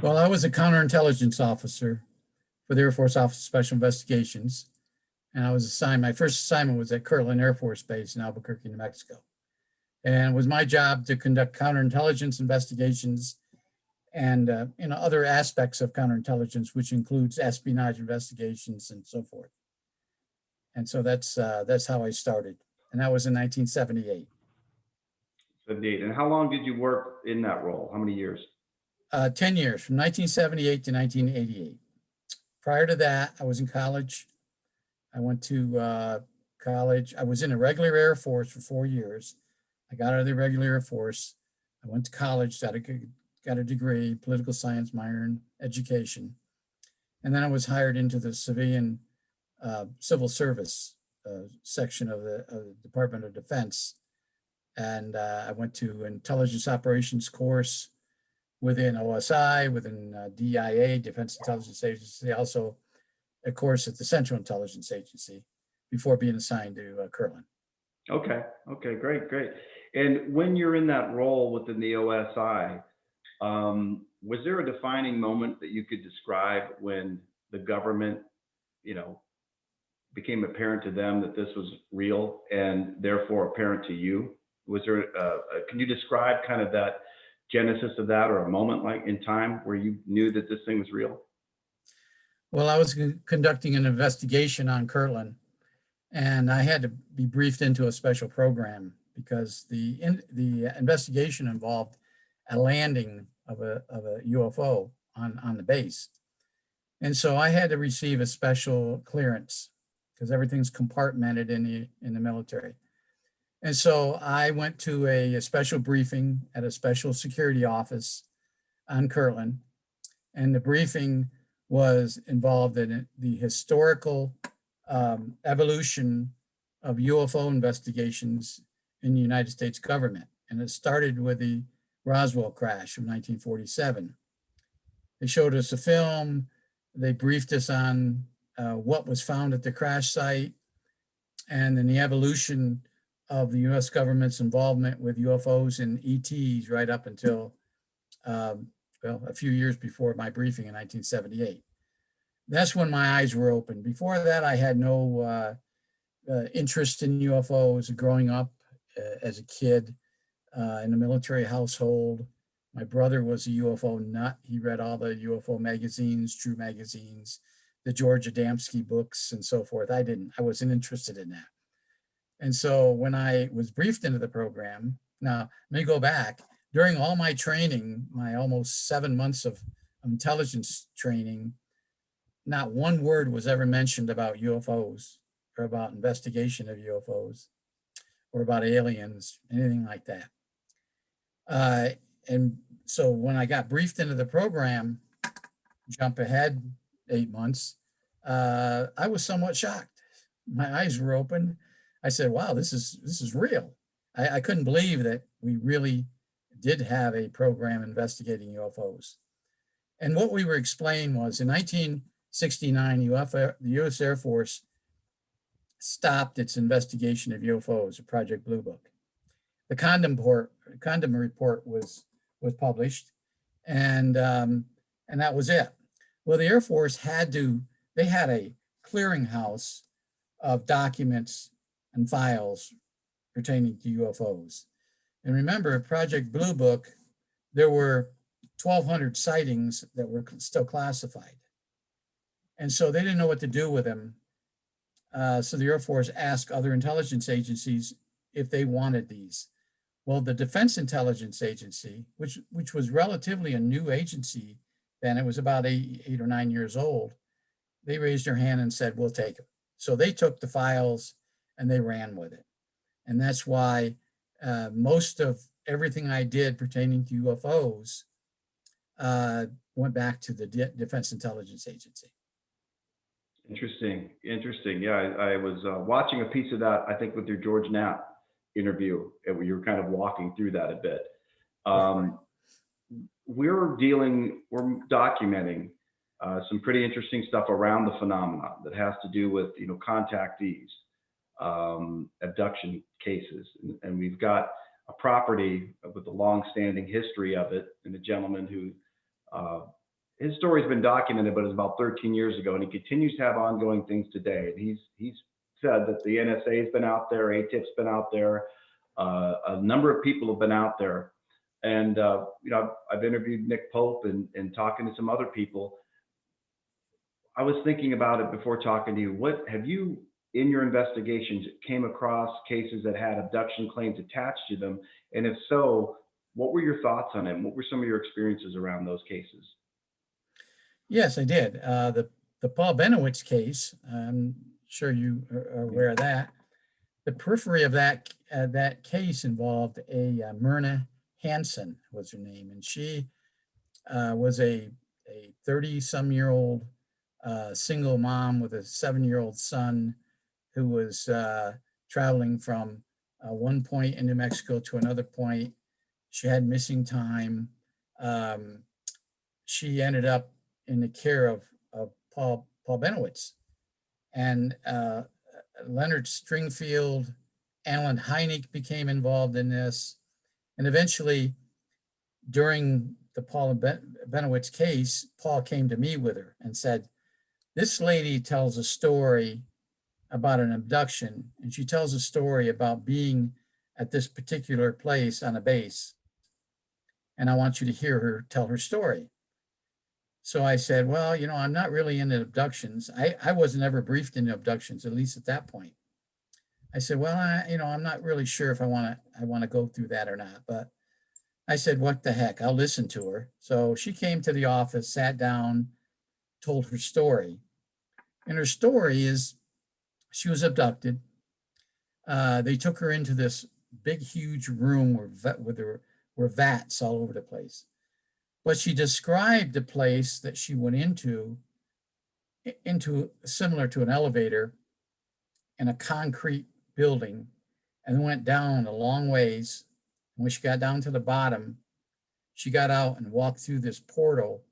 Well, I was a counterintelligence officer for the Air Force Office of Special Investigations. And I was assigned, my first assignment was at Kirtland Air Force Base in Albuquerque, New Mexico. And it was my job to conduct counterintelligence investigations and other aspects of counterintelligence, which includes espionage investigations and so forth. And so that's how I started. And that was in 1978. 78. And how long did you work in that role? How many years? 10 years, from 1978 to 1988. Prior to that, I was in college. I went to college. I was in a regular Air Force for 4 years. I got out of the regular Air Force. I went to college, got a degree, political science, minor in education. And then I was hired into the civilian civil service section of the Department of Defense. And I went to intelligence operations course within OSI, within DIA, Defense Intelligence Agency, also a course at the Central Intelligence Agency before being assigned to Kirtland. Okay, great. And when you're in that role within the OSI, was there a defining moment that you could describe when the government, became apparent to them that this was real and therefore apparent to you? Was there, can you describe kind of that genesis of that, or a moment like in time where you knew that this thing was real? Well, I was conducting an investigation on Kirtland, and I had to be briefed into a special program because the investigation involved a landing of a UFO on the base. And so I had to receive a special clearance because everything's compartmented in the military. And so I went to a special briefing at a special security office on Kirtland, and the briefing was involved in the historical evolution of UFO investigations in the United States government. And it started with the Roswell crash of 1947. They showed us a film. They briefed us on what was found at the crash site, and then the evolution of the US government's involvement with UFOs and ETs right up until, a few years before my briefing in 1978. That's when my eyes were open. Before that, I had no interest in UFOs growing up as a kid in a military household. My brother was a UFO nut. He read all the UFO magazines, True magazines, the George Adamski books and so forth. I didn't. I wasn't interested in that. And so when I was briefed into the program, now let me go back. During all my training, my almost 7 months of intelligence training, not one word was ever mentioned about UFOs or about investigation of UFOs or about aliens, anything like that. And so when I got briefed into the program, jump ahead 8 months, I was somewhat shocked. My eyes were opened. I said, wow, this is real. I couldn't believe that we really did have a program investigating UFOs. And what we were explained was in 1969, the US Air Force stopped its investigation of UFOs, Project Blue Book. The condom report was published, and that was it. Well, the Air Force had a clearinghouse of documents and files pertaining to UFOs. And remember, Project Blue Book, there were 1,200 sightings that were still classified. And so they didn't know what to do with them. So the Air Force asked other intelligence agencies if they wanted these. Well, the Defense Intelligence Agency, which was relatively a new agency then, it was about 8 or 9 years old, they raised their hand and said, we'll take them. So they took the files and they ran with it. And that's why most of everything I did pertaining to UFOs went back to the Defense Intelligence Agency. Interesting. Yeah, I was watching a piece of that, I think, with your George Knapp interview, where you were kind of walking through that a bit. We're documenting some pretty interesting stuff around the phenomenon that has to do with, contactees, abduction cases. And we've got a property with a long-standing history of it, and a gentleman who his story's been documented, but it's about 13 years ago, and he continues to have ongoing things today. And he's said that the NSA's been out there, ATIP's been out there, a number of people have been out there. And you know, I've interviewed Nick Pope and talking to some other people. I was thinking about it before talking to you. What have you, in your investigations, came across cases that had abduction claims attached to them? And if so, what were your thoughts on it? What were some of your experiences around those cases? Yes, I did. The Paul Benowitz case, I'm sure you are aware of that. The periphery of that case involved a Myrna Hansen was her name, and she was a 30-some-year-old single mom with a 7-year-old son who was traveling from one point in New Mexico to another point. She had missing time. She ended up in the care of Paul Benowitz. And Leonard Stringfield, Alan Hynek became involved in this. And eventually, during the Paul Benowitz case, Paul came to me with her and said, this lady tells a story about an abduction, and she tells a story about being at this particular place on a base. And I want you to hear her tell her story. So I said, well, you know, I'm not really into abductions. I wasn't ever briefed into abductions, at least at that point. I said, well, I'm not really sure if I want to go through that or not. But I said, what the heck? I'll listen to her. So she came to the office, sat down, told her story. And her story is she was abducted. They took her into this big, huge room where there were vats all over the place. But she described the place that she went into similar to an elevator in a concrete building, and went down a long ways. And when she got down to the bottom, she got out and walked through this portal,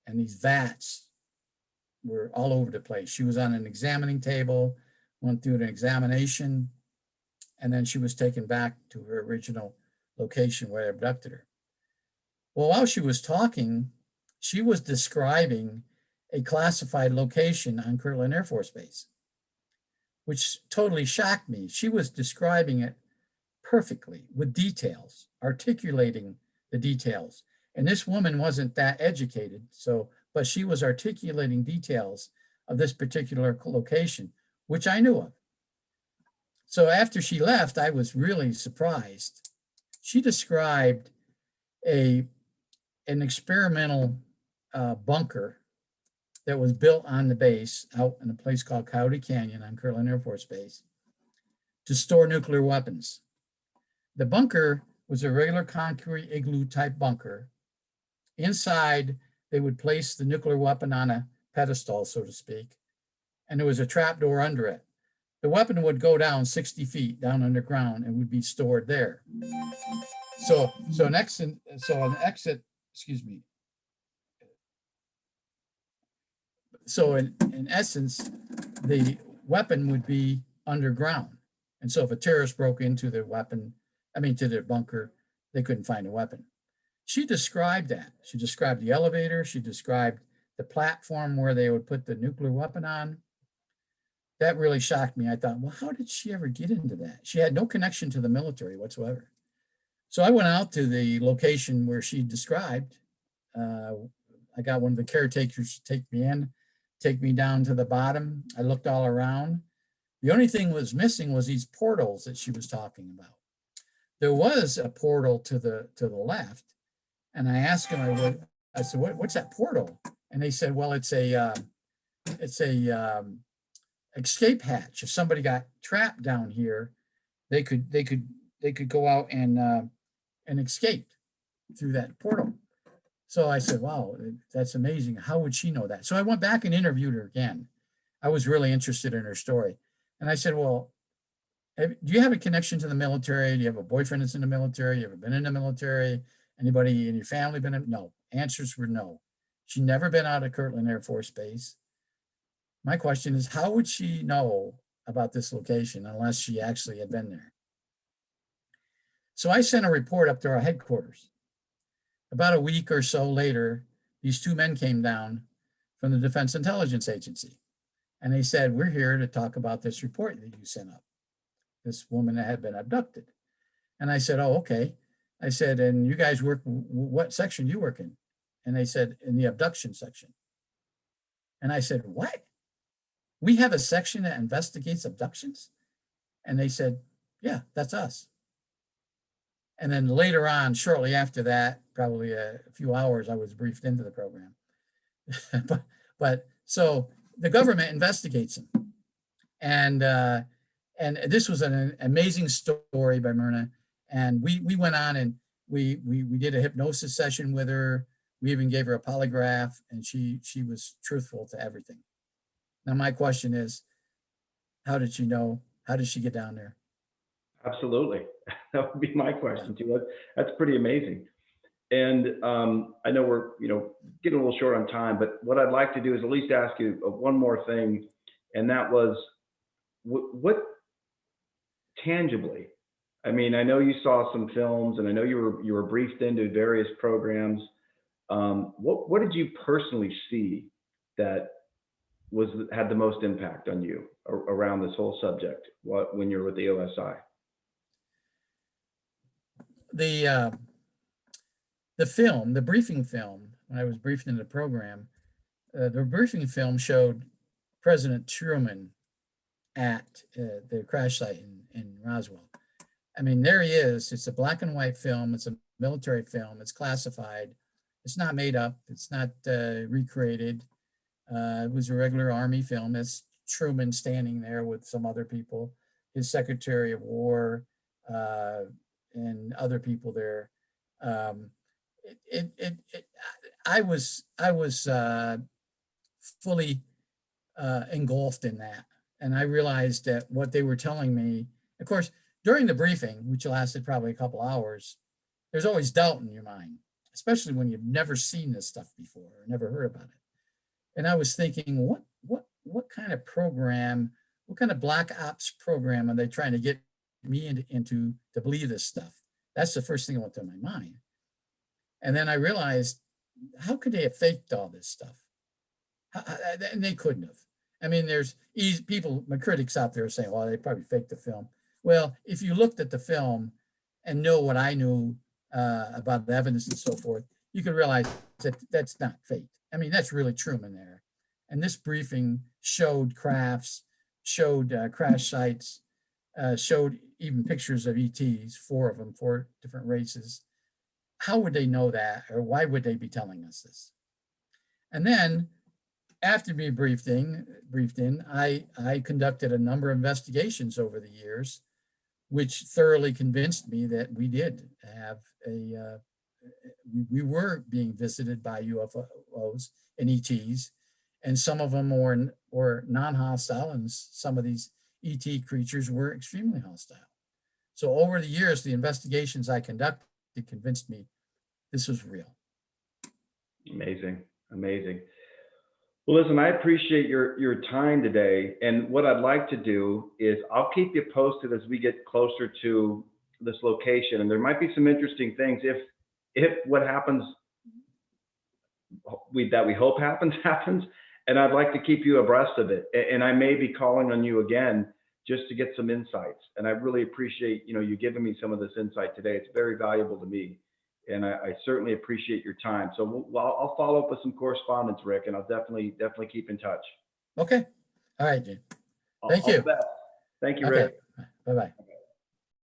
and these vats were all over the place. She was on an examining table, went through an examination, and then she was taken back to her original location where they abducted her. Well, while she was talking, she was describing a classified location on Kirtland Air Force Base, which totally shocked me. She was describing it perfectly with details, articulating the details. And this woman wasn't that educated, but she was articulating details of this particular location, which I knew of. So after she left, I was really surprised. She described an experimental bunker that was built on the base out in a place called Coyote Canyon on Kirtland Air Force Base to store nuclear weapons. The bunker was a regular concrete igloo type bunker. Inside, they would place the nuclear weapon on a pedestal, so to speak, and there was a trap door under it. The weapon would go down 60 feet down underground and would be stored there. So an exit, excuse me. So in essence, the weapon would be underground. And so if a terrorist broke into the to their bunker, they couldn't find a weapon. She described that. She described the elevator. She described the platform where they would put the nuclear weapon on. That really shocked me. I thought, well, how did she ever get into that? She had no connection to the military whatsoever. So I went out to the location where she described. I got one of the caretakers to take me down to the bottom. I looked all around. The only thing was missing was these portals that she was talking about. There was a portal to the left, and I asked them, I said, what's that portal? And they said, well, it's a escape hatch. If somebody got trapped down here, they could go out and escape through that portal. So I said, wow, that's amazing. How would she know that? So I went back and interviewed her again. I was really interested in her story. And I said, well, do you have a connection to the military? Do you have a boyfriend that's in the military? You ever been in the military? Anybody in your family been in? No. Answers were no. She'd never been out of Kirtland Air Force Base. My question is, how would she know about this location unless she actually had been there? So I sent a report up to our headquarters. About a week or so later, these two men came down from the Defense Intelligence Agency. And they said, we're here to talk about this report that you sent up, this woman that had been abducted. And I said, oh, okay. I said, and you guys work, what section do you work in? And they said, in the abduction section. And I said, what? We have a section that investigates abductions? And they said, yeah, that's us. And then later on, shortly after that, probably a few hours, I was briefed into the program. but so the government investigates them. And this was an amazing story by Myrna. And we went on and we did a hypnosis session with her. We even gave her a polygraph, and she was truthful to everything. Now, my question is, how did she know? How did she get down there? Absolutely. That would be my question too. That's pretty amazing. And I know we're, getting a little short on time, but what I'd like to do is at least ask you one more thing. And that was what tangibly, I mean, I know you saw some films and I know you were briefed into various programs. What did you personally see that had the most impact on you around this whole subject when you're with the OSI? The film, the briefing film, when I was briefed in the program, the briefing film showed President Truman at the crash site in Roswell. I mean, there he is. It's a black and white film. It's a military film. It's classified. It's not made up. It's not recreated. It was a regular Army film. That's Truman standing there with some other people, his Secretary of War, and other people there. I was fully engulfed in that, and I realized that what they were telling me. Of course, during the briefing, which lasted probably a couple hours, there's always doubt in your mind, especially when you've never seen this stuff before or never heard about it. And I was thinking, what kind of program, what kind of black ops program are they trying to get me into to believe this stuff? That's the first thing that went through my mind. And then I realized, how could they have faked all this stuff? And they couldn't have. I mean, there's people, my critics out there saying, well, they probably faked the film. Well, if you looked at the film and know what I knew about the evidence and so forth, you could realize that that's not fake. I mean, that's really Truman there. And this briefing showed crafts, showed crash sites, showed even pictures of ETs, 4 of them, 4 different races. How would they know that, or why would they be telling us this? And then after being briefed in, I conducted a number of investigations over the years, which thoroughly convinced me that we did have we were being visited by UFOs and ETs, and some of them were non-hostile, and some of these ET creatures were extremely hostile. So over the years, the investigations I conducted convinced me this was real. Amazing, amazing. Well, listen, I appreciate your time today. And what I'd like to do is I'll keep you posted as we get closer to this location. And there might be some interesting things if what happens that we hope happens. And I'd like to keep you abreast of it. And I may be calling on you again just to get some insights. And I really appreciate, you giving me some of this insight today. It's very valuable to me. And I certainly appreciate your time. So I'll follow up with some correspondence, Rick, and I'll definitely keep in touch. Okay. All right, Jim. Thank you. All the best. Thank you, Okay. Rick. Bye-bye.